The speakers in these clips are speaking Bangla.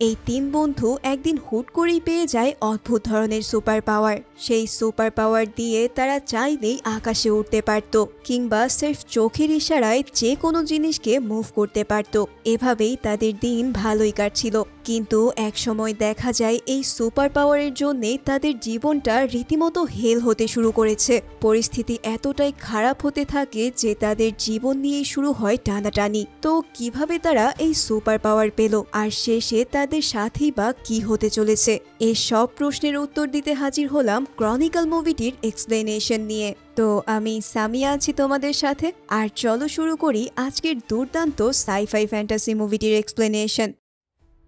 এই তিন বন্ধু একদিন হুট করেই পেয়ে যায় অদ্ভুত ধরনের সুপার পাওয়ার। সেই সুপার পাওয়ার দিয়ে তারা চাইলেই আকাশে উঠতে পারত, কিংবা সির্ফ চোখের ইশারায় যে কোনো জিনিসকে মুভ করতে পারত। এভাবেই তাদের দিন ভালোই কাটছিল। কিন্তু একসময় দেখা যায় এই সুপার পাওয়ারের জন্যে তাদের জীবনটা রীতিমতো হেল হতে শুরু করেছে। পরিস্থিতি এতটাই খারাপ হতে থাকে যে তাদের জীবন নিয়েই শুরু হয় টানাটানি। তো কিভাবে তারা এই সুপার পাওয়ার পেল, আর শেষে তাদের সাথেই বা কি হতে চলেছে, এই সব প্রশ্নের উত্তর দিতে হাজির হলাম ক্রনিকল মুভিটির এক্সপ্লেনেশন নিয়ে। তো আমি সামিয়া আছি তোমাদের সাথে, আর চলো শুরু করি আজকের দুর্দান্ত সাইফাই ফ্যান্টাসি মুভিটির এক্সপ্লেনেশন।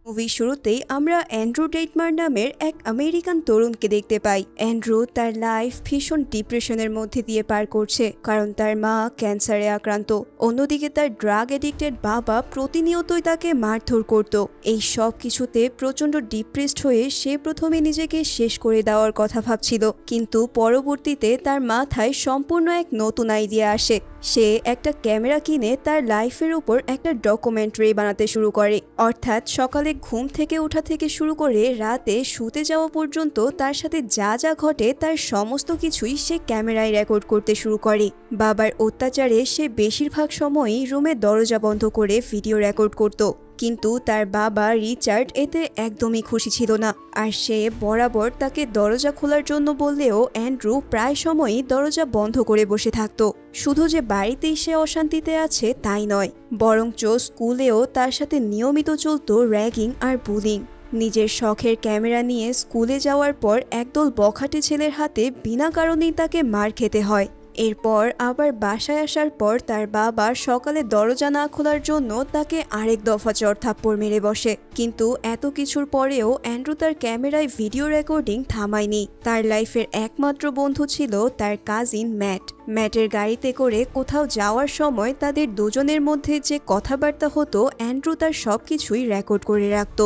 মুভির শুরুতেই আমরা অ্যান্ড্রু ডেটমার নামের এক আমেরিকান তরুণকে দেখতে পাই। অ্যান্ড্রু তার লাইফ ভীষণ ডিপ্রেশনের মধ্যে দিয়ে পার করছে, কারণ তার মা ক্যান্সারে আক্রান্ত। অন্যদিকে তার ড্রাগ এডিক্টেড বাবা প্রতিনিয়তই তাকে মারধর করত। এই সব কিছুতে প্রচণ্ড ডিপ্রেসড হয়ে সে প্রথমে নিজেকে শেষ করে দেওয়ার কথা ভাবছিল, কিন্তু পরবর্তীতে তার মাথায় সম্পূর্ণ এক নতুন আইডিয়া আসে। সে একটা ক্যামেরা কিনে তার লাইফের উপর একটা ডকুমেন্টারি বানাতে শুরু করে। অর্থাৎ সকালে ঘুম থেকে ওঠা থেকে শুরু করে রাতে শুতে যাওয়া পর্যন্ত তার সাথে যা যা ঘটে তার সমস্ত কিছুই সে ক্যামেরায় রেকর্ড করতে শুরু করে। বাবার অত্যাচারে সে বেশিরভাগ সময়ই রুমে দরজা বন্ধ করে ভিডিও রেকর্ড করত, কিন্তু তার বাবা রিচার্ড এতে একদমই খুশি ছিল না। আর সে বরাবর তাকে দরজা খোলার জন্য বললেও অ্যান্ড্রু প্রায় সময়ই দরজা বন্ধ করে বসে থাকত। শুধু যে বাড়িতেই সে অশান্তিতে আছে তাই নয়, বরঞ্চ স্কুলেও তার সাথে নিয়মিত চলত র্যাগিং আর বুলিং। নিজের শখের ক্যামেরা নিয়ে স্কুলে যাওয়ার পর একদল বখাটে ছেলের হাতে বিনা কারণেই তাকে মার খেতে হয়। এরপর আবার বাসায় আসার পর তার বাবা সকালে দরজা না খোলার জন্য তাকে আরেক দফা চড়-থাপ্পড় মেরে বসে। কিন্তু এত কিছুর পরেও অ্যান্ড্রু তার ক্যামেরায় ভিডিও রেকর্ডিং থামায়নি। তার লাইফের একমাত্র বন্ধু ছিল তার কাজিন ম্যাটের গাড়িতে করে কোথাও যাওয়ার সময় তাদের দুজনের মধ্যে যে কথাবার্তা হতো অ্যান্ড্রু তার সবকিছুই রেকর্ড করে রাখত।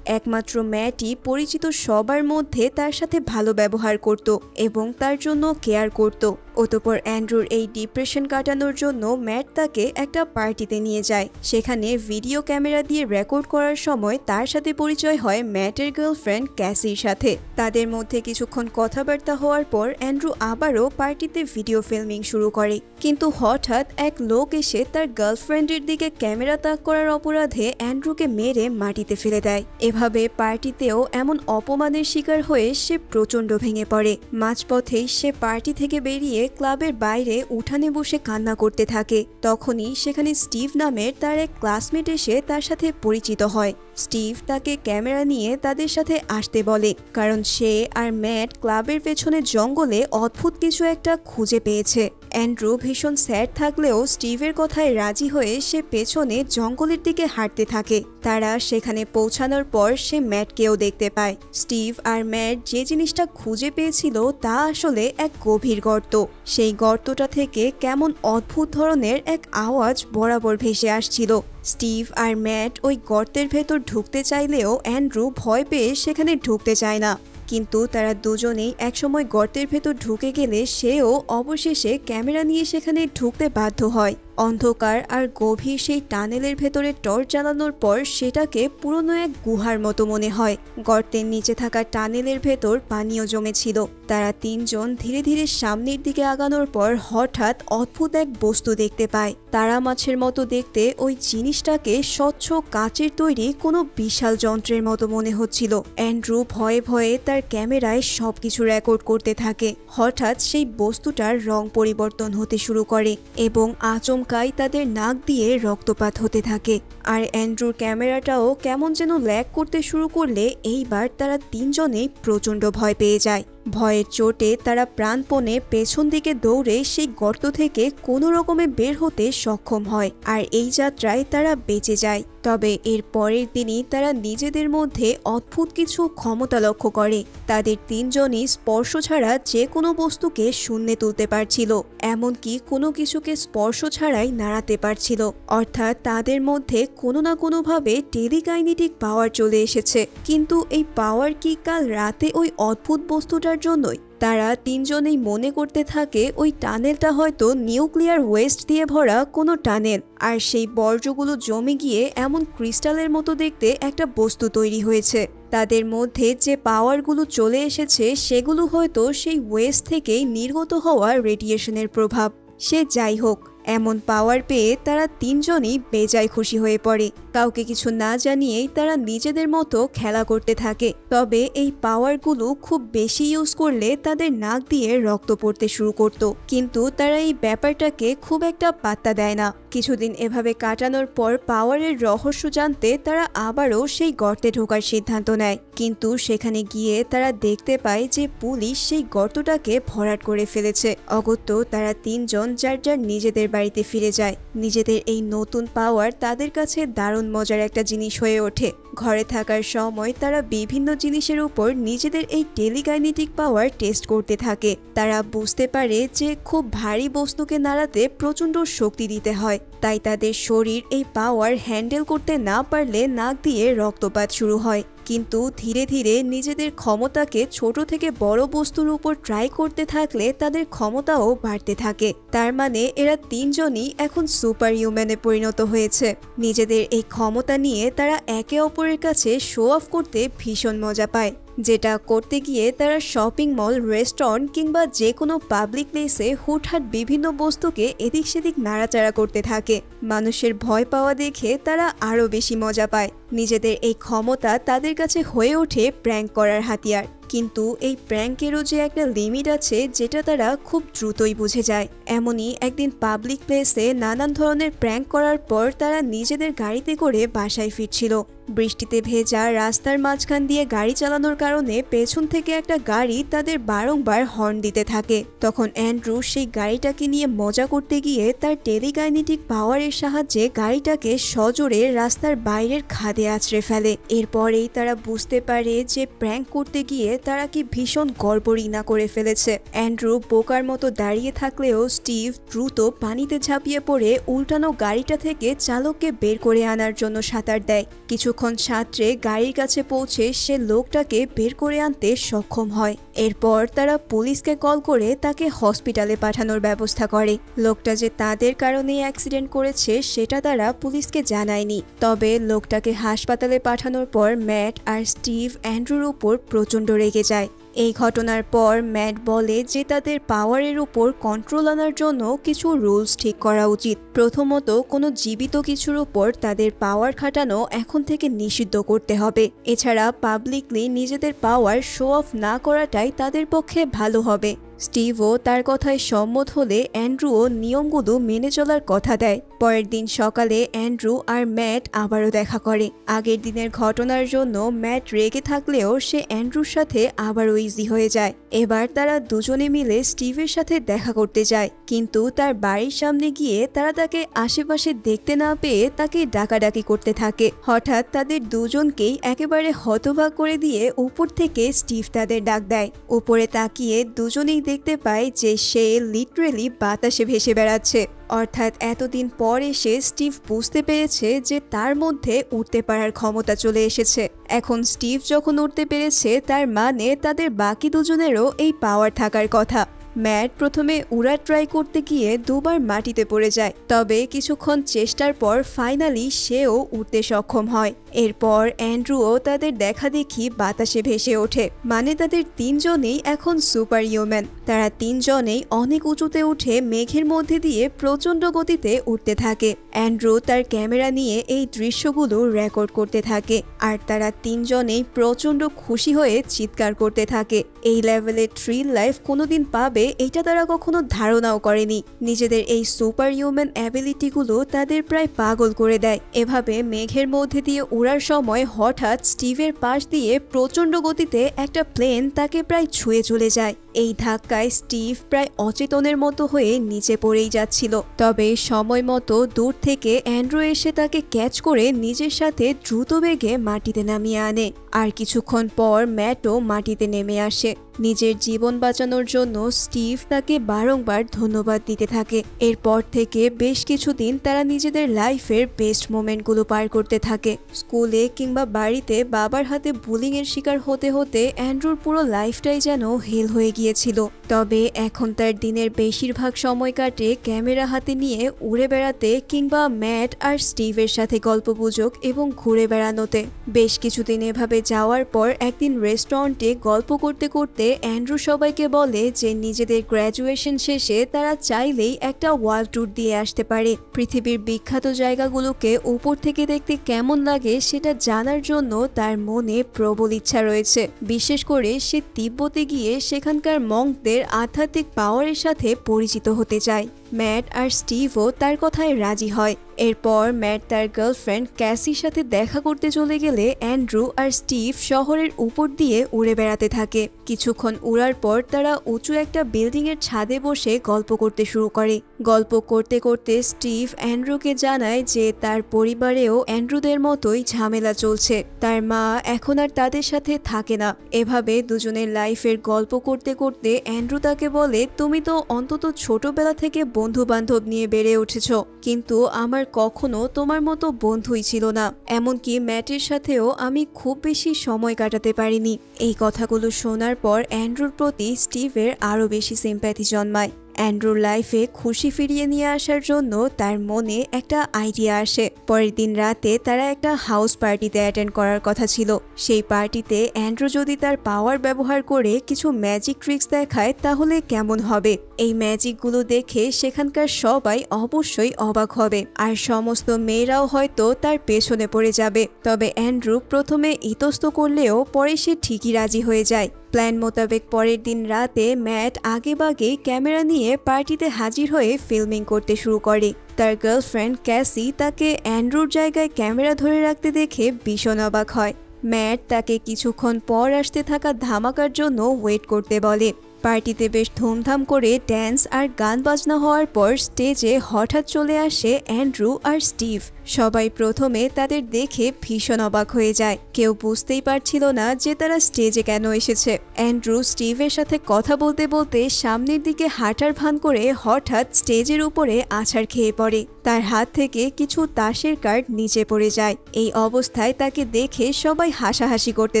একমাত্র ম্যাটই পরিচিত সবার মধ্যে তার সাথে ভালো ব্যবহার করত এবং তার জন্য কেয়ার করত। অতঃপর অ্যান্ড্রুর এই ডিপ্রেশন কাটানোর জন্য ম্যাট তাকে একটা পার্টিতে নিয়ে যায়। সেখানে ভিডিও ক্যামেরা দিয়ে রেকর্ড করার সময় তার সাথে পরিচয় হয় ম্যাটের গার্লফ্রেন্ড ক্যাসির সাথে। তাদের মধ্যে কিছুক্ষণ কথাবার্তা হওয়ার পর অ্যান্ড্রু আবারও পার্টিতে ভিডিও ফিল্মিং শুরু করে, কিন্তু হঠাৎ এক লোক এসে তার গার্লফ্রেন্ডের দিকে ক্যামেরা তাক করার অপরাধে অ্যান্ড্রুকে মেরে মাটিতে ফেলে দেয়। এভাবে পার্টিতেও এমন অপমানের শিকার হয়ে সে প্রচণ্ড ভেঙে পড়ে। মাঝপথেই সে পার্টি থেকে বেরিয়ে ক্লাবের বাইরে উঠানে বসে কান্না করতে থাকে। তখনই সেখানে স্টিভ নামের তার এক ক্লাসমেট এসে তার সাথে পরিচিত হয়। স্টিভ তাকে ক্যামেরা নিয়ে তাদের সাথে আসতে বলে, কারণ সে আর ম্যাট ক্লাবের পেছনে জঙ্গলে অদ্ভুত কিছু একটা খুঁজে পেয়েছে। অ্যান্ড্রু ভীষণ স্যাড থাকলেও স্টিভের কথায় রাজি হয়ে সে পেছনে জঙ্গলের দিকে হাঁটতে থাকে। তারা সেখানে পৌঁছানোর পর সে ম্যাটকেও দেখতে পায়। স্টিভ আর ম্যাট যে জিনিসটা খুঁজে পেয়েছিল তা আসলে এক গভীর গর্ত। সেই গর্তটা থেকে কেমন অদ্ভুত ধরনের এক আওয়াজ বরাবর ভেসে আসছিল। স্টিভ আর ম্যাট ওই গর্তের ভেতর ঢুকতে চাইলেও অ্যান্ড্রু ভয় পেয়ে সেখানে ঢুকতে চায় না। কিন্তু তারা দুজনেই একসময় গর্তের ভেতর ঢুকে গেলে সেও অবশেষে ক্যামেরা নিয়ে সেখানে ঢুকতে বাধ্য হয়। অন্ধকার আর গভীর সেই টানেলের ভেতরে টর্চ জ্বালানোর পর সেটাকে পুরনো এক গুহার মতো মনে হয়। গর্তের নিচে থাকা টানেলের ভেতর পানিও জমেছিল। তারা তিনজন ধীরে ধীরে সামনের দিকে আগানোর পর হঠাৎ অদ্ভুত এক বস্তু দেখতে পায়। তারা মাছের মতো দেখতে ওই জিনিসটাকে স্বচ্ছ কাচের তৈরি কোনো বিশাল যন্ত্রের মতো মনে হচ্ছিল। অ্যান্ড্রু ভয়ে ভয়ে তার ক্যামেরায় সবকিছু রেকর্ড করতে থাকে। হঠাৎ সেই বস্তুটার রং পরিবর্তন হতে শুরু করে এবং আচমকাই তাদের নাক দিয়ে রক্তপাত হতে থাকে। আর অ্যান্ড্রুর ক্যামেরাটাও কেমন যেন ল্যাগ করতে শুরু করলে এইবার তারা তিনজনেই প্রচণ্ড ভয় পেয়ে যায়। ভয়ের চোটে তারা প্রাণপণে পেছন দিকে দৌড়ে সেই গর্ত থেকে কোনো রকমে বের হতে সক্ষম হয়, আর এই যাত্রায় তারা বেঁচে যায়। তবে এর পরের দিনই তারা নিজেদের মধ্যে অদ্ভুত কিছু ক্ষমতা লক্ষ্য করে। তাদের তিনজনই স্পর্শ ছাড়া যে কোনো বস্তুকে শূন্যে তুলতে পারছিল, এমনকি কোনো কিছুকে স্পর্শ ছাড়াই নাড়াতে পারছিল। অর্থাৎ তাদের মধ্যে কোনো না কোনোভাবে টেলিকাইনেটিক পাওয়ার চলে এসেছে। কিন্তু এই পাওয়ার কি কাল রাতে ওই অদ্ভুত বস্তুটার জন্যই? তারা তিনজনেই মনে করতে থাকে ওই টানেলটা হয়তো নিউক্লিয়ার ওয়েস্ট দিয়ে ভরা কোনো টানেল, আর সেই বর্জ্যগুলো জমে গিয়ে এমন ক্রিস্টালের মতো দেখতে একটা বস্তু তৈরি হয়েছে। তাদের মধ্যে যে পাওয়ারগুলো চলে এসেছে সেগুলো হয়তো সেই ওয়েস্ট থেকেই নির্গত হওয়া রেডিয়েশনের প্রভাব। সে যাই হোক, এমন পাওয়ার পেয়ে তারা তিনজনই বেজায় খুশি হয়ে পড়ে। কাউকে কিছু না জানিয়েই তারা নিজেদের মতো খেলা করতে থাকে। তবে এই পাওয়ারগুলো খুব বেশি ইউজ করলে তাদের নাক দিয়ে রক্ত পড়তে শুরু করত, কিন্তু তারা এই ব্যাপারটাকে খুব একটা পাত্তা দেয় না। কিছুদিন এভাবে কাটানোর পর পাওয়ারের রহস্য জানতে তারা আবারও সেই গর্তে ঢোকার সিদ্ধান্ত নেয়, কিন্তু সেখানে গিয়ে তারা দেখতে পায় যে পুলিশ সেই গর্তটাকে ভরাট করে ফেলেছে। অগত্যা তারা তিনজন যার যার নিজেদের বাড়িতে ফিরে যায়। নিজেদের এই নতুন পাওয়ার তাদের কাছে দারুণ মজার একটা জিনিস হয়ে ওঠে। ঘরে থাকার সময় তারা বিভিন্ন জিনিসের উপর নিজেদের এই টেলিকাইনেটিক পাওয়ার টেস্ট করতে থাকে। তারা বুঝতে পারে যে খুব ভারী বস্তুকে নাড়াতে প্রচণ্ড শক্তি দিতে হয়, তাই তাদের শরীর এই পাওয়ার হ্যান্ডেল করতে না পারলে নাক দিয়ে রক্তপাত শুরু হয়। কিন্তু ধীরে ধীরে নিজেদের ক্ষমতাকে ছোট থেকে বড় বস্তুর উপর ট্রাই করতে থাকলে তাদের ক্ষমতাও বাড়তে থাকে। তার মানে এরা তিনজনই এখন সুপার হিউম্যানে পরিণত হয়েছে। নিজেদের এই ক্ষমতা নিয়ে তারা একে অপরের কাছে শো অফ করতে ভীষণ মজা পায়, যেটা করতে গিয়ে তারা শপিং মল, রেস্টুরেন্ট কিংবা যে কোনো পাবলিক প্লেসে হুটহাট বিভিন্ন বস্তুকে এদিক সেদিক নাড়াচাড়া করতে থাকে। মানুষের ভয় পাওয়া দেখে তারা আরও বেশি মজা পায়। নিজেদের এই ক্ষমতা তাদের কাছে হয়ে ওঠে প্র্যাঙ্ক করার হাতিয়ার। কিন্তু এই প্র্যাঙ্কেরও যে একটা লিমিট আছে যেটা তারা খুব দ্রুতই বুঝে যায়। এমনই একদিন পাবলিক প্লেসে নানান ধরনের প্র্যাঙ্ক করার পর তারা নিজেদের গাড়িতে করে বাসায় ফিরছিল। বৃষ্টিতে ভেজা রাস্তার মাঝখান দিয়ে গাড়ি চালানোর কারণে পেছন থেকে একটা গাড়ি তাদের বারংবার হর্ন দিতে থাকে। তখন অ্যান্ড্রু সেই গাড়িটাকে নিয়ে মজা করতে গিয়ে তার টেলিকাইনেটিক পাওয়ারের সাহায্যে গাড়িটাকে সজোরে রাস্তার বাইরের খাদে আছড়ে ফেলে। এরপরেই তারা বুঝতে পারে যে প্র্যাঙ্ক করতে গিয়ে তারা কি ভীষণ গড়বড়ি করে ফেলেছে। অ্যান্ড্রু বোকার মতো দাঁড়িয়ে থাকলেও স্টিভ দ্রুত পানিতে ঝাঁপিয়ে পড়ে উল্টানো গাড়িটা থেকে চালককে বের করে আনার জন্য সাঁতার দেয়। কিছুক্ষণ সাঁতরে গাড়ির কাছে পৌঁছে সে লোকটাকে বের করে আনতে সক্ষম হয়। এরপর তারা পুলিশকে কল করে তাকে হসপিটালে পাঠানোর ব্যবস্থা করে। লোকটা যে তাদের কারণেই অ্যাক্সিডেন্ট করেছে সেটা তারা পুলিশকে জানায়নি। তবে লোকটাকে হাসপাতালে পাঠানোর পর ম্যাট আর স্টিভ অ্যান্ড্রুর উপর প্রচণ্ড রেগে যায়। এই ঘটনার পর ম্যাট বলে যে তাদের পাওয়ারের উপর কন্ট্রোল আনার জন্য কিছু রুলস ঠিক করা উচিত। প্রথমত, কোনো জীবিত কিছুর উপর তাদের পাওয়ার খাটানো এখন থেকে নিষিদ্ধ করতে হবে। এছাড়া পাবলিকলি নিজেদের পাওয়ার শো অফ না করাটাই তাদের পক্ষে ভালো হবে। স্টিভও তার কথায় সম্মত হলে অ্যান্ড্রুও নিয়মগুলো মেনে চলার কথা দেয়। পরের দিন সকালে অ্যান্ড্রু আর ম্যাট আবারও দেখা করে। আগের দিনের ঘটনার জন্য ম্যাট রেগে থাকলেও সে অ্যান্ড্রুর সাথে আবারও ইজি হয়ে যায়। এবার তারা দুজনে মিলে স্টিভের সাথে দেখা করতে যায়, কিন্তু তার বাড়ির সামনে গিয়ে তারা তাকে আশেপাশে দেখতে না পেয়ে তাকে ডাকাডাকি করতে থাকে। হঠাৎ তাদের দুজনকেই একেবারে হতবাক করে দিয়ে উপর থেকে স্টিভ তাদের ডাক দেয়। উপরে তাকিয়ে দুজনেই দেখতে পায় যে সে লিটারেলি বাতাসে ভেসে বেড়াচ্ছে। অর্থাৎ এতদিন পর এসে স্টিভ বুঝতে পেরেছে যে তার মধ্যে উঠতে পারার ক্ষমতা চলে এসেছে। এখন স্টিভ যখন উঠতে পেরেছে তার মানে তাদের বাকি দুজনেরও এই পাওয়ার থাকার কথা। ম্যাট প্রথমে উড়া ট্রাই করতে গিয়ে দুবার মাটিতে পড়ে যায়, তবে কিছুক্ষণ চেষ্টার পর ফাইনালি সেও উঠতে সক্ষম হয়। এরপর অ্যান্ড্রুও তাদের দেখা দেখি বাতাসে ভেসে ওঠে, মানে তাদের তিনজনেই এখন সুপার হিউম্যান। তারা তিনজনেই অনেক উঁচুতে উঠে মেঘের মধ্যে দিয়ে প্রচণ্ড গতিতে উঠতে থাকে। অ্যান্ড্রু তার ক্যামেরা নিয়ে এই দৃশ্যগুলো রেকর্ড করতে থাকে, আর তারা তিনজনেই প্রচণ্ড খুশি হয়ে চিৎকার করতে থাকে। এই লেভেলের থ্রিল লাইফ কোনোদিন পাবে এটা তারা কখনো ধারণাও করেনি। নিজেদের এই সুপার হিউম্যান অ্যাবিলিটিগুলো তাদের প্রায় পাগল করে দেয়। এভাবে মেঘের মধ্যে দিয়ে উড়ার সময় হঠাৎ স্টিভের পাশ দিয়ে প্রচণ্ড গতিতে একটা প্লেন তাকে প্রায় ছুঁয়ে চলে যায়। এই ধাক্কায় স্টিভ প্রায় অচেতনের মতো হয়ে নিচে পড়েই যাচ্ছিল। তবে সময় মতো দূর থেকে অ্যান্ড্রু এসে তাকে ক্যাচ করে নিজের সাথে দ্রুত বেগে মাটিতে নামিয়ে আনে। আর কিছুক্ষণ পর ম্যাটও মাটিতে নেমে আসে। নিজের জীবন বাঁচানোর জন্য স্টিভ তাকে বারংবার ধন্যবাদ দিতে থাকে। এরপর থেকে বেশ কিছুদিন তারা নিজেদের লাইফের বেস্ট মোমেন্টগুলো পার করতে থাকে। স্কুলে কিংবা বাড়িতে বাবার হাতে বুলিং এর শিকার হতে হতে অ্যান্ড্রুর পুরো লাইফটাই যেন হেল হয়ে গিয়েছে। গিয়েছিল। তবে এখন তার দিনের বেশিরভাগ সময় কাটে ক্যামেরা হাতে নিয়ে উড়ে বেড়াতে কিংবা ম্যাট আর স্টিভের সাথে গল্পগুজব এবং ঘুরে বেড়ানোতে। বেশ কিছুদিন এভাবে যাওয়ার পর একদিন রেস্টুরেন্টে গল্প করতে করতে অ্যান্ড্রু সবাইকে বলে যে নিজেদের গ্র্যাজুয়েশন শেষে তারা চাইলেই একটা ওয়ার্ল্ড ট্যুর দিয়ে আসতে পারে। পৃথিবীর বিখ্যাত জায়গাগুলোকে উপর থেকে দেখতে কেমন লাগে সেটা জানার জন্য তার মনে প্রবল ইচ্ছা রয়েছে। বিশেষ করে সে তিব্বতে গিয়ে সেখানকার মঙ্কদের আধ্যাত্মিক পাওয়ারের সাথে পরিচিত হতে চায়। ম্যাট আর স্টিভও তার কথায় রাজি হয়। এরপর ম্যাট তার গার্লফ্রেন্ড ক্যাসির সাথে দেখা করতে চলে গেলে অ্যান্ড্রু আর স্টিভ শহরের উপর দিয়ে উড়ে বেড়াতে থাকে। কিছুক্ষণ উড়ার পর তারা উঁচু একটা বিল্ডিং এর ছাদে বসে গল্প করতে শুরু করে। গল্প করতে করতে স্টিভ অ্যান্ড্রুকে জানায় যে তার পরিবারেও অ্যান্ড্রুদের মতোই ঝামেলা চলছে। তার মা এখন আর তাদের সাথে থাকে না। এভাবে দুজনের লাইফের গল্প করতে করতে অ্যান্ড্রু তাকে বলে, তুমি তো অন্তত ছোটবেলা থেকে বন্ধু বান্ধব নিয়ে বেড়ে উঠেছ, কিন্তু আমার কখনো তোমার মতো বন্ধুই ছিল না। এমনকি ম্যাটের সাথেও আমি খুব বেশি সময় কাটাতে পারিনি। এই কথাগুলো শোনার পর অ্যান্ড্রুর প্রতি স্টিভের আরো বেশি সিম্প্যাথি জন্মায়। অ্যান্ড্রুর লাইফে খুশি ফিরিয়ে নিয়ে আসার জন্য তার মনে একটা আইডিয়া আসে। পরের দিন রাতে তারা একটা হাউস পার্টিতে অ্যাটেন্ড করার কথা ছিল। সেই পার্টিতে অ্যান্ড্রু যদি তার পাওয়ার ব্যবহার করে কিছু ম্যাজিক ট্রিক্স দেখায় তাহলে কেমন হবে। এই ম্যাজিকগুলো দেখে সেখানকার সবাই অবশ্যই অবাক হবে আর সমস্ত মেয়েরাও হয়তো তার পেছনে পড়ে যাবে। তবে অ্যান্ড্রু প্রথমে ইতস্ত করলেও পরে সে ঠিকই রাজি হয়ে যায়। প্ল্যান মোতাবেক পরের দিন রাতে ম্যাট আগেভাগেই ক্যামেরা নিয়ে পার্টিতে হাজির হয়ে ফিল্মিং করতে শুরু করে। তার গার্লফ্রেন্ড ক্যাসি তাকে অ্যান্ড্রুর জায়গায় ক্যামেরা ধরে রাখতে দেখে ভীষণ অবাক হয়। ম্যাট তাকে কিছুক্ষণ পর আসতে থাকা ধামাকার জন্য ওয়েট করতে বলে। পার্টিতে বেশ ধুমধাম করে ড্যান্স আর গান বাজনা হওয়ার পর স্টেজে হঠাৎ চলে আসে অ্যান্ড্রু আর স্টিভ। সবাই প্রথমে তাদের দেখে ভীষণ অবাক হয়ে যায়। কেউ বুঝতেই পারছিল না যে তারা স্টেজে কেন এসেছে। অ্যান্ড্রু স্টিভের সাথে কথা বলতে বলতে সামনের দিকে হাঁটার ভান করে হঠাৎ স্টেজের উপরে আছাড় খেয়ে পড়ে। তার হাত থেকে কিছু তাসের কার্ড নিচে পড়ে যায়। এই অবস্থায় তাকে দেখে সবাই হাসাহাসি করতে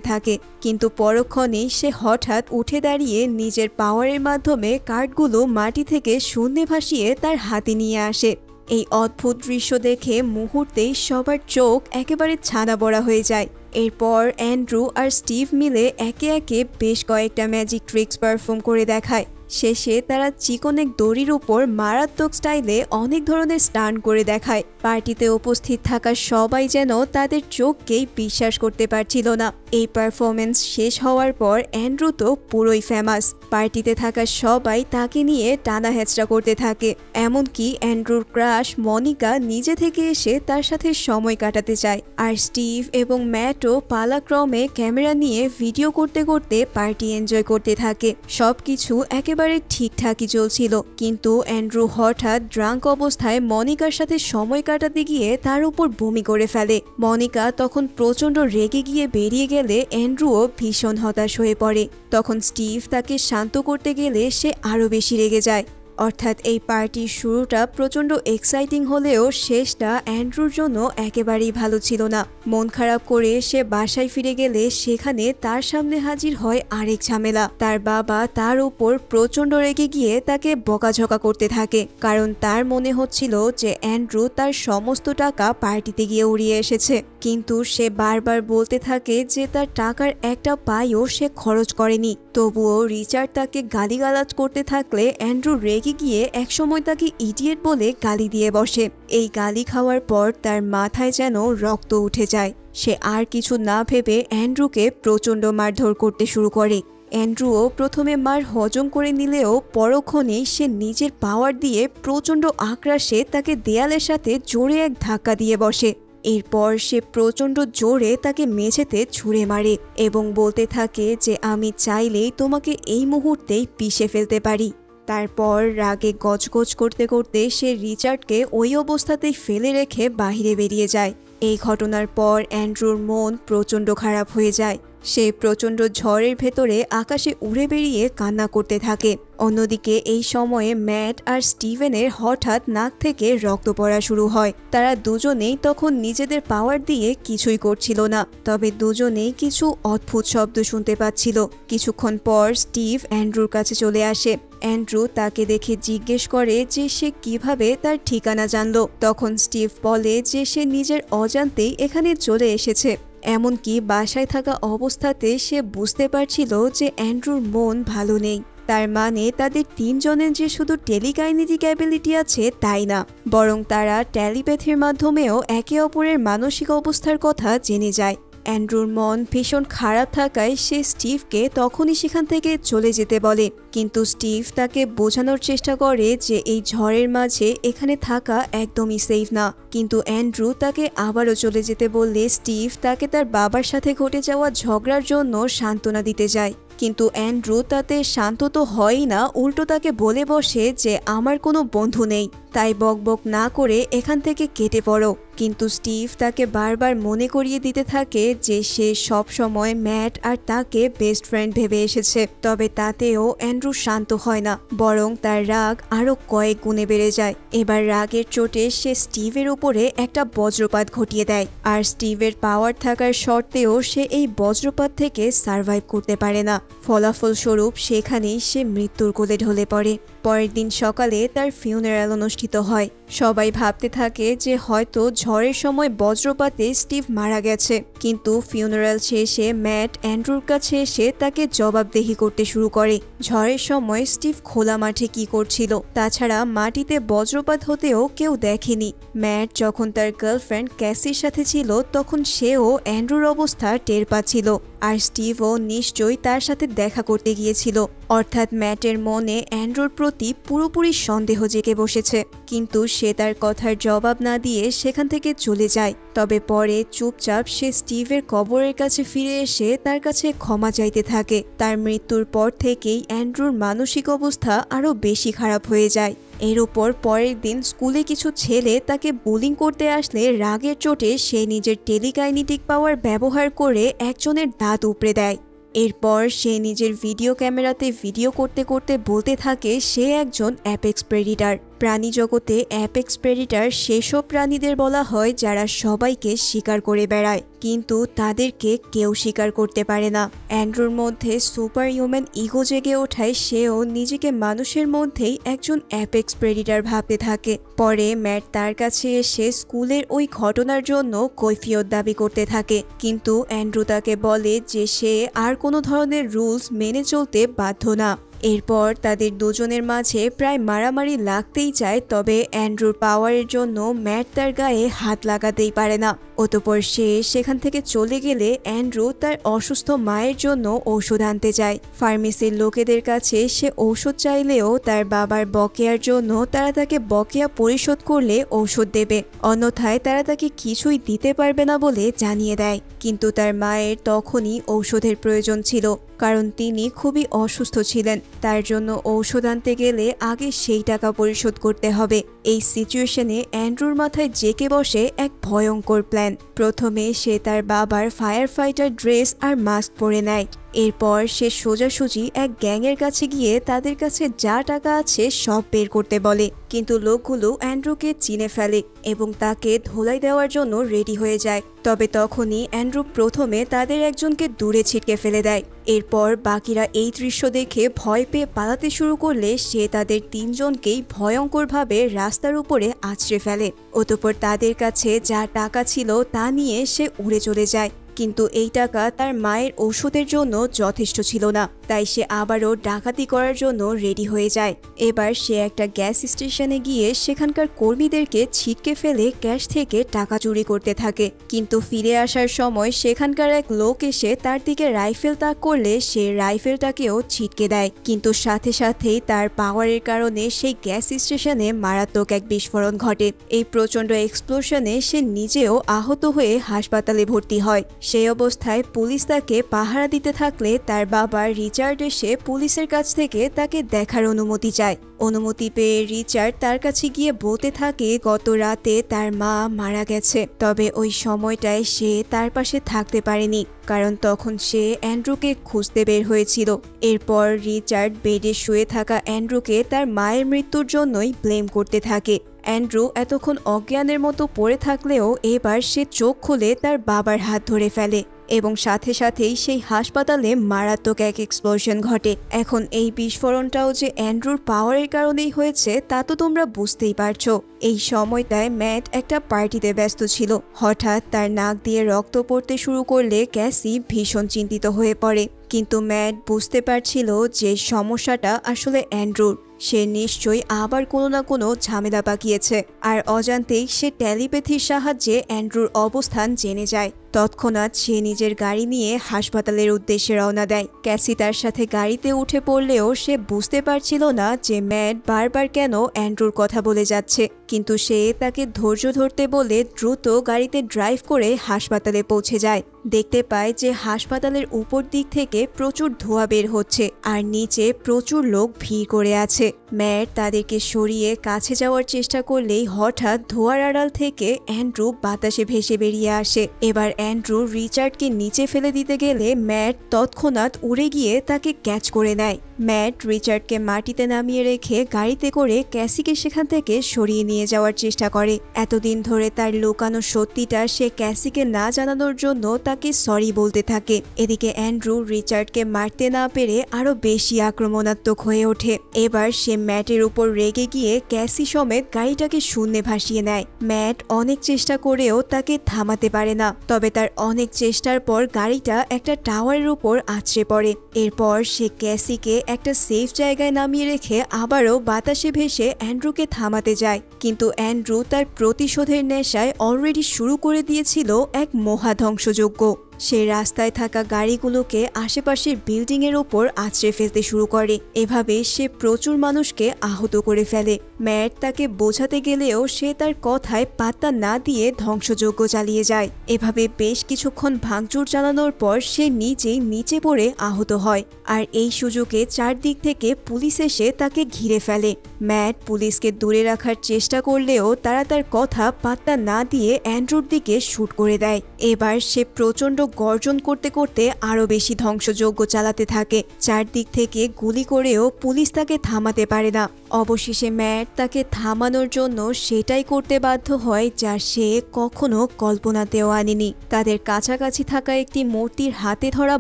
থাকে, কিন্তু পরক্ষণেই সে হঠাৎ উঠে দাঁড়িয়ে নিজের পাওয়ারের মাধ্যমে কার্ডগুলো মাটি থেকে শূন্যে ভাসিয়ে তার হাতে নিয়ে আসে। এই অদ্ভুত দৃশ্য দেখে মুহূর্তেই সবার চোখ একেবারে ছানা বড়া হয়ে যায়। এরপর অ্যান্ড্রু আর স্টিভ মিলে একে একে বেশ কয়েকটা ম্যাজিক ট্রিক্স পারফর্ম করে দেখায়। শেষে তারা চিকন এক দড়ির উপর মারাত্মক স্টাইলে অনেক ধরনের স্টান্ট করে দেখায়। পার্টিতে উপস্থিত থাকা সবাই যেন তাদের চোখকেই বিশ্বাস করতে পারছিল না। এই পারফরমেন্স শেষ হওয়ার পর অ্যান্ড্রু তো পুরোই ফেমাস। পার্টিতে থাকা সবাই তাকে নিয়ে টানা হেঁচড়া করতে থাকে। এমনকি অ্যান্ড্রুর ক্রাশ মনিকা নিজে থেকে এসে তার সাথে সময় কাটাতে চায়। আর স্টিভ এবং ম্যাটও পালাক্রমে ক্যামেরা নিয়ে ভিডিও করতে করতে পার্টি এনজয় করতে থাকে। সবকিছু একেবারে ঠিকঠাকই চলছিল, কিন্তু অ্যান্ড্রু হঠাৎ ড্রাঙ্ক অবস্থায় মনিকার সাথে সময় কাটাতে গিয়ে তার উপর বমি করে ফেলে। মনিকা তখন প্রচন্ড রেগে গিয়ে বেরিয়ে গেলে অ্যান্ড্রুও ভীষণ হতাশ হয়ে পড়ে। তখন স্টিভ তাকে শান্ত করতে গেলে সে আরো বেশি রেগে যায়। অর্থাৎ এই পার্টির শুরুটা প্রচন্ড এক্সাইটিং হলেও শেষটা অ্যান্ড্রুর জন্য একেবারেই ভালো ছিল না। মন খারাপ করে সে বাসায় ফিরে গেলে সেখানে তার সামনে হাজির হয় আরেক ঝামেলা। তার বাবা তার উপর প্রচন্ড রেগে গিয়ে তাকে বকাঝকা করতে থাকে, কারণ তার মনে হচ্ছিল যে অ্যান্ড্রু তার সমস্ত টাকা পার্টিতে গিয়ে উড়িয়ে এসেছে। কিন্তু সে বারবার বলতে থাকে যে তার টাকার একটা পাইও সে খরচ করেনি। তবুও রিচার্ড তাকে গালিগালাজ করতে থাকলে অ্যান্ড্রু রেগে গিয়ে একসময় তাকে ইডিয়েট বলে গালি দিয়ে বসে। এই গালি খাওয়ার পর তার মাথায় যেন রক্ত উঠে যায়। সে আর কিছু না ভেবে অ্যান্ড্রুকে প্রচন্ড মারধর করতে শুরু করে। অ্যান্ড্রুও প্রথমে মার হজম করে নিলেও পরক্ষণেই সে নিজের পাওয়ার দিয়ে প্রচন্ড আক্রাশে তাকে দেয়ালের সাথে জোরে এক ধাক্কা দিয়ে বসে। এরপর সে প্রচন্ড জোরে তাকে মেঝেতে ছুঁড়ে মারে এবং বলতে থাকে যে আমি চাইলেই তোমাকে এই মুহূর্তেই পিষে ফেলতে পারি। তারপর রাগে গজগজ করতে করতে সে রিচার্ডকে ওই অবস্থাতেই ফেলে রেখে বাহিরে বেরিয়ে যায়। এই ঘটনার পর অ্যান্ড্রুর মন প্রচন্ড খারাপ হয়ে যায়। সে প্রচণ্ড ঝড়ের ভেতরে আকাশে উড়ে বেরিয়ে কান্না করতে থাকে। অন্যদিকে এই সময়ে ম্যাট আর স্টিভেনের হঠাৎ নাক থেকে রক্ত পড়া শুরু হয়। তারা দুজনেই তখন নিজেদের পাওয়ার দিয়ে কিছুই করছিল না, তবে দুজনেই কিছু অদ্ভুত শব্দ শুনতে পাচ্ছিল। কিছুক্ষণ পর স্টিভ অ্যান্ড্রুর কাছে চলে আসে। অ্যান্ড্রু তাকে দেখে জিজ্ঞেস করে যে সে কিভাবে তার ঠিকানা জানল। তখন স্টিভ বলে যে সে নিজের অজান্তেই এখানে চলে এসেছে। এমনকি বাসায় থাকা অবস্থাতে সে বুঝতে পারছিল যে অ্যান্ড্রুর মন ভালো নেই। তার মানে তাদের তিনজনের যে শুধু টেলিকাইনেটিক অ্যাবিলিটি আছে তাই না, বরং তারা টেলিপ্যাথির মাধ্যমেও একে অপরের মানসিক অবস্থার কথা জেনে যায়। অ্যান্ড্রুর মন ভীষণ খারাপ থাকায় সে স্টিভকে তখনই সেখান থেকে চলে যেতে বলে, কিন্তু স্টিভ তাকে বোঝানোর চেষ্টা করে যে এই ঝড়ের মাঝে এখানে থাকা একদমই সেফ না। কিন্তু অ্যান্ড্রু তাকে আবারও চলে যেতে বললে স্টিভ তাকে তার বাবার সাথে ঘটে যাওয়া ঝগড়ার জন্য সান্ত্বনা দিতে যায়। কিন্তু অ্যান্ড্রু তাতে শান্ত তো হয়ই না, উল্টো তাকে বলে বসে যে আমার কোনো বন্ধু নেই, তাই বকবক না করে এখান থেকে কেটে পড়ো। কিন্তু স্টিভ তাকে বারবার মনে করিয়ে দিতে থাকে যে সে সব সময় ম্যাট আর তাকে বেস্ট ফ্রেন্ড ভেবে এসেছে। তবে তাতেও অ্যান্ড্রু শান্ত হয় না, বরং তার রাগ আরো কয়েক গুণে বেড়ে যায়। এবার রাগের চোটে সে স্টিভের উপরে একটা বজ্রপাত ঘটিয়ে দেয়, আর স্টিভের পাওয়ার থাকার সত্ত্বেও সে এই বজ্রপাত থেকে সার্ভাইভ করতে পারে না। ফলাফলস্বরূপ সেখানেই সে মৃত্যুর কোলে ঢলে পড়ে। পরের দিন সকালে তার ফিউনারাল অনুষ্ঠিত হয়। সবাই ভাবতে থাকে যে হয়তো ঝড়ের সময় বজ্রপাতে স্টিভ মারা গেছে, কিন্তু ফিউনারাল শেষে ম্যাট অ্যান্ড্রুর কাছে এসে তাকে জবাবদিহি করতে শুরু করে। ঝড়ের সময় স্টিভ খোলা মাঠে কি করছিল, তাছাড়া মাটিতে বজ্রপাত হতেও কেউ দেখেনি। ম্যাট যখন তার গার্লফ্রেন্ড ক্যাসির সাথে ছিল তখন সেও অ্যান্ড্রুর অবস্থা টের পাচ্ছিল, আর স্টিভও নিশ্চয়ই তার সাথে দেখা করতে গিয়েছিল। অর্থাৎ ম্যাটের মনে অ্যান্ড্রুর প্রতি পুরোপুরি সন্দেহ জেগে বসেছে, কিন্তু সে তার কথার জবাব না দিয়ে সেখান থেকে চলে যায়। তবে পরে চুপচাপ সে স্টিভের কবরের কাছে ফিরে এসে তার কাছে ক্ষমা চাইতে থাকে। তার মৃত্যুর পর থেকেই অ্যান্ড্রুর মানসিক অবস্থা আরো বেশি খারাপ হয়ে যায়। এর উপর পরের দিন স্কুলে কিছু ছেলে তাকে বুলিং করতে আসলে রাগের চোটে সে নিজের টেলিকাইনেটিক পাওয়ার ব্যবহার করে একজনের দাঁত উপড়ে দেয়। এরপর সে নিজের ভিডিও ক্যামেরাতে ভিডিও করতে করতে বলতে থাকে সে একজন অ্যাপেক্স প্রেডিটার। প্রাণী জগতে অ্যাপেক্স প্রেডিটার সেসব প্রাণীদের বলা হয় যারা সবাইকে শিকার করে বেড়ায়, কিন্তু তাদেরকে কেউ শিকার করতে পারে না। অ্যান্ড্রুর মধ্যে সুপার হিউম্যান ইগো জেগে ওঠায় সেও নিজেকে মানুষের মধ্যেই একজন অ্যাপেক্স প্রেডিটার ভাবতে থাকে। পরে ম্যাট তার কাছে এসে স্কুলের ওই ঘটনার জন্য কৈফিয়ত দাবি করতে থাকে, কিন্তু অ্যান্ড্রু তাকে বলে যে সে আর কোনো ধরনের রুলস মেনে চলতে বাধ্য না। এরপর তাদের দুজনের মাঝে প্রায় মারামারি লাগতেই চায়, তবে অ্যান্ড্রুর পাওয়ারের জন্য ম্যাট তার গায়ে হাত লাগাতেই পারে না। অতঃপর সে সেখান থেকে চলে গেলে অ্যান্ড্রু তার অসুস্থ মায়ের জন্য ঔষধ আনতে যায়। ফার্মেসির লোকেদের কাছে সে ঔষধ চাইলেও তার বাবার বকেয়ার জন্য তারা তাকে বকেয়া পরিশোধ করলে ঔষধ দেবে, অন্যথায় তারা তাকে কিছুই দিতে পারবে না বলে জানিয়ে দেয়। কিন্তু তার মায়ের তখনই ঔষধের প্রয়োজন ছিল, কারণ তিনি খুবই অসুস্থ ছিলেন। তার জন্য ঔষধ আনতে গেলে আগে সেই টাকা পরিশোধ করতে হবে। এই সিচুয়েশনে অ্যান্ড্রুর মাথায় জেকে বসে এক ভয়ঙ্কর প্ল্যান। প্রথমে সে তার বাবার ফায়ার ফাইটার ড্রেস আর মাস্ক পরে নেয়। এরপর সে সোজাসুজি এক গ্যাংয়ের কাছে গিয়ে তাদের কাছে যা টাকা আছে সব বের করতে বলে, কিন্তু লোকগুলো অ্যান্ড্রুকে চিনে ফেলে এবং তাকে ধোলাই দেওয়ার জন্য রেডি হয়ে যায়। তবে তখনই অ্যান্ড্রু প্রথমে তাদের একজনকে দূরে ছিটকে ফেলে দেয়। এরপর বাকিরা এই দৃশ্য দেখে ভয় পেয়ে পালাতে শুরু করলে সে তাদের তিনজনকেই ভয়ঙ্করভাবে রাস্তার উপরে আছড়ে ফেলে। অতঃপর তাদের কাছে যা টাকা ছিল তা নিয়ে সে উড়ে চলে যায়, কিন্তু এই টাকা তার মায়ের ওষুধের জন্য যথেষ্ট ছিল না, তাই সে আবারও ডাকাতি করার জন্য রেডি হয়ে যায়। এবার সে একটা গ্যাস স্টেশনে গিয়ে সেখানকার কর্মীদেরকে ছিটকে ফেলে ক্যাশ থেকে টাকা চুরি করতে থাকে, কিন্তু ফিরে আসার সময় সেখানকার এক লোক এসে তার দিকে রাইফেল তাক করলে সে রাইফেলটাকেও ছিটকে দেয়, কিন্তু সাথে সাথেই তার পাওয়ারের কারণে সেই গ্যাস স্টেশনে মারাত্মক এক বিস্ফোরণ ঘটে। এই প্রচণ্ড এক্সপ্লোশনে সে নিজেও আহত হয়ে হাসপাতালে ভর্তি হয়। সেই অবস্থায় পুলিশ তাকে পাহারা দিতে থাকলে তার বাবা রিচার্ড রিচার্ড এসে পুলিশের কাছ থেকে তাকে দেখার অনুমতি চায়। অনুমতি পেয়ে রিচার্ড তার কাছে গিয়ে বলতে থাকে গত রাতে তার মা মারা গেছে, তবে ওই সময়টায় সে তার পাশে থাকতে পারেনি, কারণ তখন সে অ্যান্ড্রুকে খুঁজতে বের হয়েছিল। এরপর রিচার্ড বেডে শুয়ে থাকা অ্যান্ড্রুকে তার মায়ের মৃত্যুর জন্যই ব্লেম করতে থাকে। অ্যান্ড্রু এতক্ষণ অজ্ঞানের মতো পড়ে থাকলেও এবার সে চোখ খুলে তার বাবার হাত ধরে ফেলে এবং সাথে সাথেই সেই হাসপাতালে মারাত্মক এক এক্সপ্লোশন ঘটে। এখন এই বিস্ফোরণটাও যে অ্যান্ড্রুর পাওয়ারের কারণেই হয়েছে তা তো তোমরা বুঝতেই পারছো। এই সময়টায় ম্যাট একটা পার্টিতে ব্যস্ত ছিল। হঠাৎ তার নাক দিয়ে রক্ত পড়তে শুরু করলে ক্যাসি ভীষণ চিন্তিত হয়ে পড়ে, কিন্তু ম্যাট বুঝতে পারছিল যে সমস্যাটা আসলে অ্যান্ড্রুর। সে নিশ্চয়ই আবার কোনো না কোনো ঝামেলা পাকিয়েছে, আর অজান্তেই সে টেলিপ্যাথির সাহায্যে অ্যান্ড্রুর অবস্থান জেনে যায়। তৎক্ষণাৎ সে নিজের গাড়ি নিয়ে হাসপাতালের উদ্দেশ্যে রওনা দেয়। ক্যাসি তার সাথে গাড়িতে উঠে পড়লেও সে বুঝতে পারছিল না যে ম্যাট বারবার কেন অ্যান্ড্রুর কথা বলে যাচ্ছে, কিন্তু সে তাকে ধৈর্য ধরতে বলে দ্রুত গাড়িতে ড্রাইভ করে হাসপাতালে পৌঁছে যায়। দেখতে পায় যে হাসপাতালের উপর দিক থেকে প্রচুর ধোঁয়া বের হচ্ছে আর নিচে প্রচুর লোক ভিড় করে আছে। ম্যাট তাদেরকে সরিয়ে কাছে যাওয়ার চেষ্টা করলেই হঠাৎ ধোঁয়ার আড়াল থেকে অ্যান্ড্রু বাতাসে ভেসে বেরিয়ে আসে। এবার অ্যান্ড্রু রিচার্ডকে নিচে ফেলে দিতে গেলে ম্যাট তৎক্ষণাৎ উড়ে গিয়ে তাকে ক্যাচ করে নেয়। ম্যাট রিচার্ডকে মাটিতে নামিয়ে রেখে গাড়িতে করে ক্যাসিকে সেখান থেকে সরিয়ে নিয়ে যাওয়ার চেষ্টা করে। এতদিন ধরে তার লুকানো সত্যিটা সে ক্যাসিকে না জানানোর জন্য তাকে সরি বলতে থাকে। এদিকে অ্যান্ড্রু রিচার্ডকে মারতে না পেরে আরো বেশি আক্রমণাত্মক হয়ে ওঠে। এবার সে ম্যাটের উপর রেগে গিয়ে ক্যাসি সমেত গাড়িটাকে শূন্যে ভাসিয়ে নেয়। ম্যাট অনেক চেষ্টা করেও তাকে থামাতে পারে না, তবে তার অনেক চেষ্টার পর গাড়িটা একটা টাওয়ারের উপর আছড়ে পড়ে। এরপর সে ক্যাসিকে একটা সেফ জায়গায় নামিয়ে রেখে আবারও বাতাসে ভেসে অ্যান্ড্রুকে থামাতে যায়, কিন্তু অ্যান্ড্রু তার প্রতিশোধের নেশায় অলরেডি শুরু করে দিয়েছিল এক মহাধ্বংসযজ্ঞ। সে রাস্তায় থাকা গাড়িগুলোকে আশেপাশের বিল্ডিং এর ওপর আছড়ে ফেলতে শুরু করে। এভাবে সে প্রচুর মানুষকে আহত করে ফেলে। ম্যাট তাকে বোঝাতে গেলেও সে তার কথায় পাত্তা না দিয়ে ধ্বংসযজ্ঞ চালিয়ে যায়। এভাবে বেশ কিছুক্ষণ ভাঙচুর চালানোর পর সে নিজেই নিচে পড়ে আহত হয়, আর এই সুযোগে চারদিক থেকে পুলিশ এসে তাকে ঘিরে ফেলে। ম্যাট পুলিশকে দূরে রাখার চেষ্টা করলেও তারা তার কথা পাত্তা না দিয়ে অ্যান্ড্রুর দিকে শুট করে দেয়। এবার সে প্রচন্ড গর্জন করতে করতে আরো বেশি ধ্বংসযজ্ঞ চালাতে থাকে। চারদিক থেকে গুলি করেও পুলিশ তাকে থামাতে পারে না। অবশেষে ম্যাট তাকে থামানোর জন্য সেটাই করতে বাধ্য হয় যা সে কখনো কল্পনাতেও আনেনি। তাদের কাছাকাছি থাকা একটি মূর্তির হাতে ধরা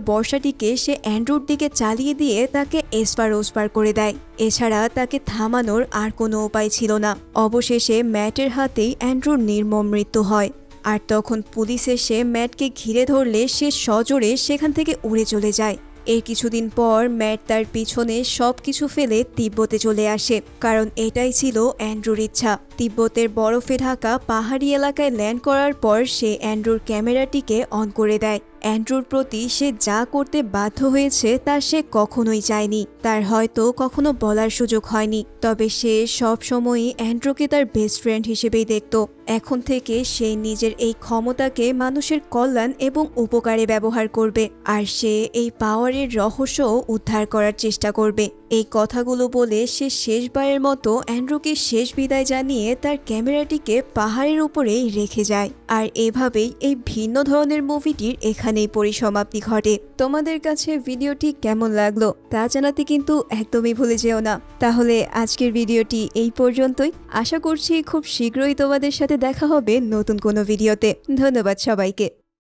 বর্ষাটিকে সে অ্যান্ড্রুর দিকে চালিয়ে দিয়ে তাকে এসপার ওসপার করে দেয়। এছাড়া তাকে থামানোর আর কোনো উপায় ছিল না। অবশেষে ম্যাটের হাতেই অ্যান্ড্রুর নির্মম মৃত্যু হয়। আর তখন পুলিশ এসে ম্যাটকে ঘিরে ধরলে সে সজোরে সেখান থেকে উড়ে চলে যায়। এর কিছুদিন পর ম্যাট তার পিছনে সবকিছু ফেলে তিব্বতে চলে আসে, কারণ এটাই ছিল অ্যান্ড্রুর ইচ্ছা। তিব্বতের বরফে ঢাকা পাহাড়ি এলাকায় ল্যান্ড করার পর সে অ্যান্ড্রুর ক্যামেরাটিকে অন করে দেয়। অ্যান্ড্রুর প্রতি সে যা করতে বাধ্য হয়েছে তা সে কখনোই চায়নি, তার হয়তো কখনো বলার সুযোগ হয়নি, তবে সে সব সময়ই অ্যান্ড্রুকে তার বেস্ট ফ্রেন্ড হিসেবেই দেখত। এখন থেকে সে নিজের এই ক্ষমতাকে মানুষের কল্যাণ এবং উপকারে ব্যবহার করবে, আর সে এই পাওয়ারের রহস্যও উদ্ধার করার চেষ্টা করবে। এই কথাগুলো বলে সে শেষবারের মতো অ্যান্ড্রুকে শেষ বিদায় জানিয়ে তার ক্যামেরাটিকে পাহাড়ের উপরেই রেখে যায়। আর এভাবেই এই ভিন্ন ধরনের মুভিটির এখানেই পরিসমাপ্তি ঘটে। তোমাদের কাছে ভিডিওটি কেমন লাগলো তা জানাতে কিন্তু একদমই ভুলে যেও না। তাহলে আজকের ভিডিওটি এই পর্যন্তই। আশা করছি খুব শীঘ্রই তোমাদের সাথে দেখা হবে নতুন কোনো ভিডিওতে। ধন্যবাদ সবাইকে।